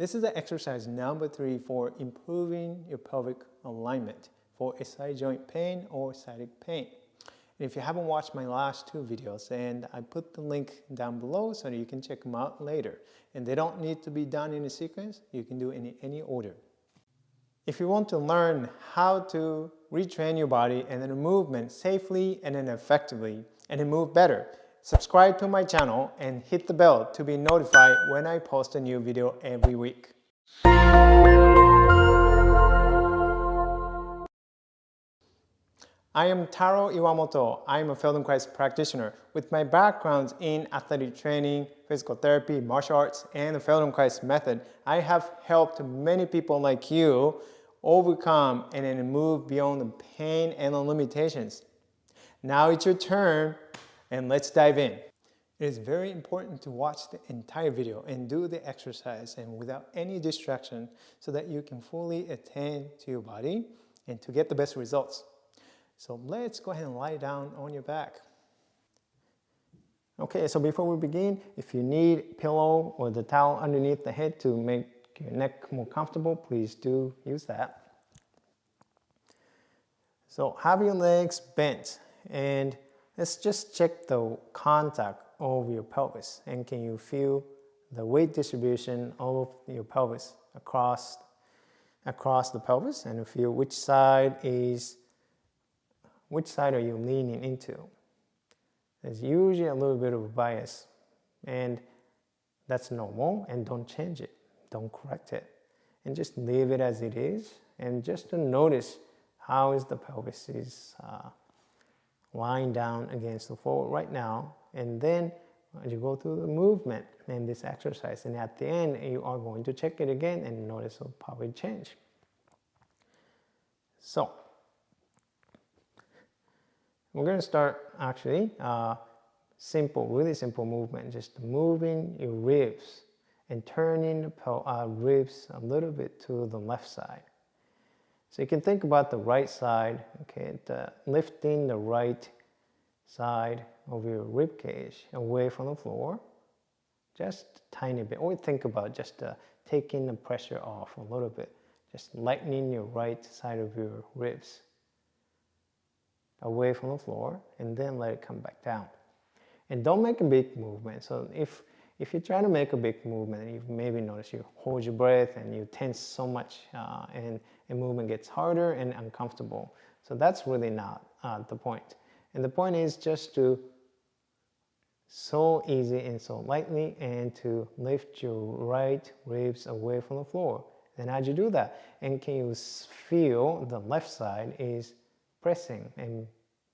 This is the exercise number 3 for improving your pelvic alignment for SI joint pain or sciatic pain. And if you haven't watched my last 2 videos, and I put the link down below so that you can check them out later. And they don't need to be done in a sequence, you can do it in any order. If you want to learn how to retrain your body and then movement safely and then effectively and then move better, subscribe to my channel and hit the bell to be notified when I post a new video every week. I am Taro Iwamoto. I am a Feldenkrais practitioner. With my backgrounds in athletic training, physical therapy, martial arts, and the Feldenkrais method, I have helped many people like you overcome and then move beyond the pain and the limitations. Now it's your turn, and let's dive in. It is very important to watch the entire video and do the exercise and without any distraction so that you can fully attend to your body and to get the best results. So let's go ahead and lie down on your back. Okay, so before we begin, if you need a pillow or the towel underneath the head to make your neck more comfortable, please do use that. So have your legs bent and let's just check the contact of your pelvis, and can you feel the weight distribution of your pelvis across the pelvis, and feel which side are you leaning into. There's usually a little bit of a bias, and that's normal, and don't change it, don't correct it, and just leave it as it is, and just to notice how is the pelvis is lying down against the floor right now. And then as you go through the movement in this exercise, and at the end you are going to check it again and notice it'll probably change. So we're going to start actually really simple movement, just moving your ribs and turning the ribs a little bit to the left side. So you can think about the right side, okay, lifting the right side of your rib cage away from the floor, just a tiny bit. Or think about just taking the pressure off a little bit, just lightening your right side of your ribs away from the floor, and then let it come back down. And don't make a big movement. So if you try to make a big movement, you maybe notice you hold your breath and you tense so much, and movement gets harder and uncomfortable. So that's really not the point. And the point is just to so easy and so lightly, and to lift your right ribs away from the floor. And as you do that, and can you feel the left side is pressing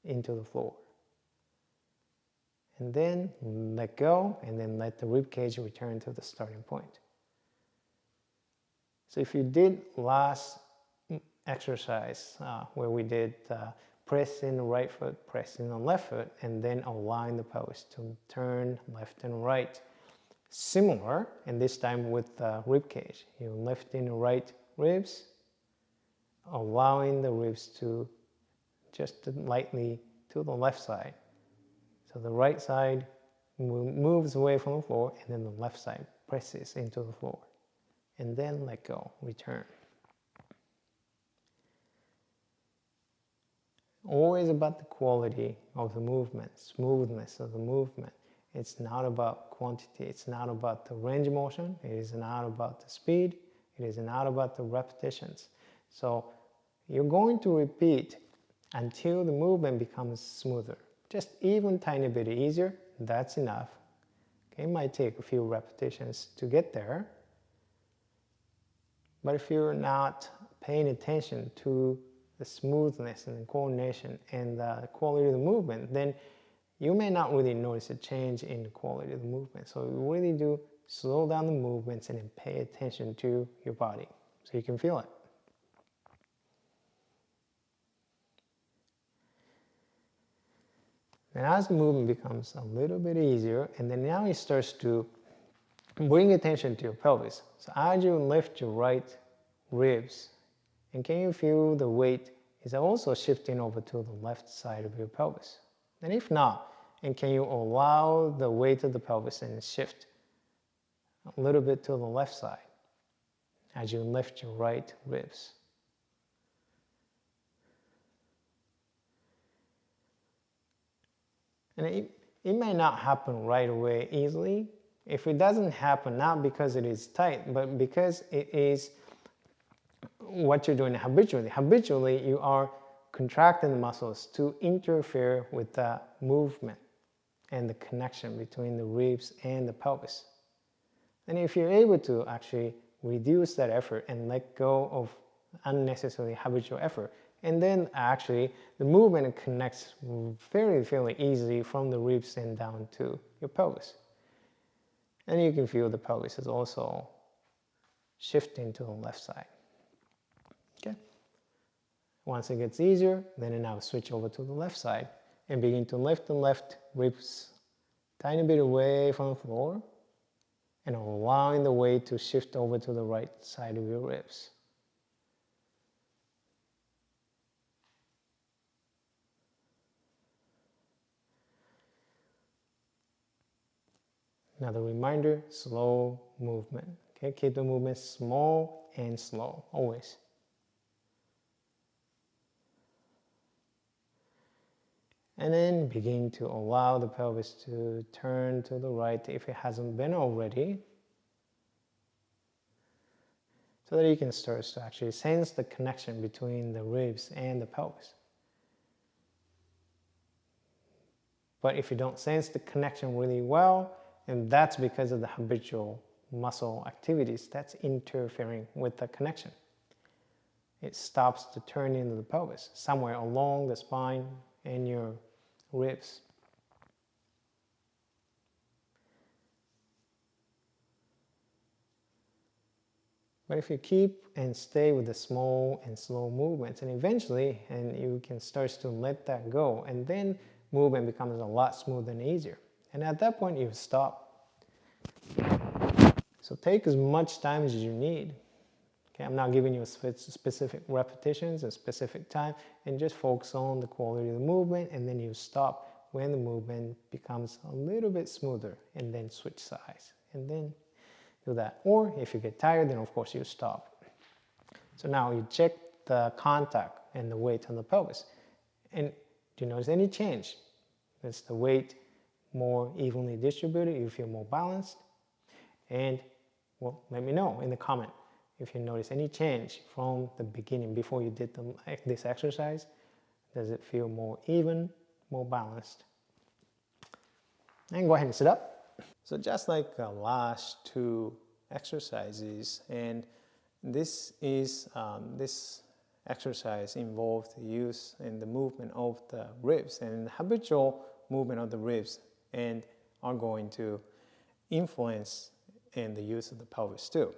into the floor. And then let go, and then let the rib cage return to the starting point. So if you did last exercise where we did press in the right foot, press in the left foot, and then align the pelvis to turn left and right. Similar, and this time with the rib cage. You're lifting the right ribs, allowing the ribs to just lightly to the left side. So the right side moves away from the floor, and then the left side presses into the floor. And then let go, return. Always about the quality of the movement, smoothness of the movement. It's not about quantity, it's not about the range of motion, it is not about the speed, it is not about the repetitions. So you're going to repeat until the movement becomes smoother. Just even tiny bit easier, that's enough. Okay, it might take a few repetitions to get there. But if you're not paying attention to the smoothness and the coordination and the quality of the movement, then you may not really notice a change in the quality of the movement. So you really do slow down the movements and then pay attention to your body so you can feel it. And as the movement becomes a little bit easier, and then now it starts to bring attention to your pelvis. So as you lift your right ribs, and can you feel the weight is also shifting over to the left side of your pelvis? And if not, and can you allow the weight of the pelvis and shift a little bit to the left side? as you lift your right ribs. And it may not happen right away easily. If it doesn't happen, not because it is tight, but because it is what you're doing habitually. Habitually, you are contracting the muscles to interfere with the movement and the connection between the ribs and the pelvis. And if you're able to actually reduce that effort and let go of unnecessarily habitual effort, and then actually the movement connects fairly easily from the ribs and down to your pelvis. And you can feel the pelvis is also shifting to the left side. Okay. Once it gets easier, then now switch over to the left side and begin to lift the left ribs tiny bit away from the floor and allowing the weight to shift over to the right side of your ribs. Another reminder, slow movement. Okay, keep the movement small and slow, always. And then begin to allow the pelvis to turn to the right if it hasn't been already, so that you can start to actually sense the connection between the ribs and the pelvis. But if you don't sense the connection really well, and that's because of the habitual muscle activities that's interfering with the connection. It stops the turning of the pelvis somewhere along the spine and your ribs. But if you keep and stay with the small and slow movements, and eventually, and you can start to let that go, and then movement becomes a lot smoother and easier. And at that point, you stop. So take as much time as you need. Okay, I'm not giving you a specific repetitions, a specific time, and just focus on the quality of the movement, and then you stop when the movement becomes a little bit smoother, and then switch sides, and then do that. Or if you get tired, then of course you stop. So now you check the contact and the weight on the pelvis, and do you notice any change? Is the weight more evenly distributed? You feel more balanced? And well, let me know in the comment if you notice any change from the beginning before you did this exercise. Does it feel more even, more balanced? And go ahead and sit up. So just like the last two exercises, and this exercise involved the use and the movement of the ribs and the habitual movement of the ribs, and are going to influence in the use of the pelvis too.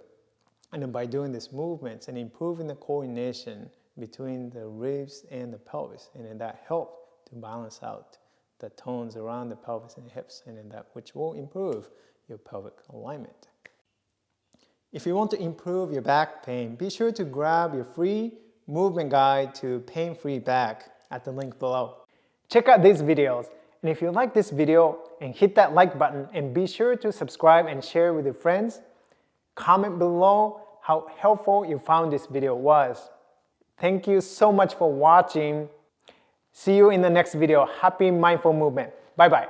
And then by doing these movements and improving the coordination between the ribs and the pelvis, and then that helped to balance out the tones around the pelvis and the hips, and then that which will improve your pelvic alignment. If you want to improve your back pain, be sure to grab your free movement guide to pain-free back at the link below. Check out these videos, and if you like this video, and hit that like button, and be sure to subscribe and share with your friends. Comment below how helpful you found this video was. Thank you so much for watching. See you in the next video. Happy mindful movement. Bye bye.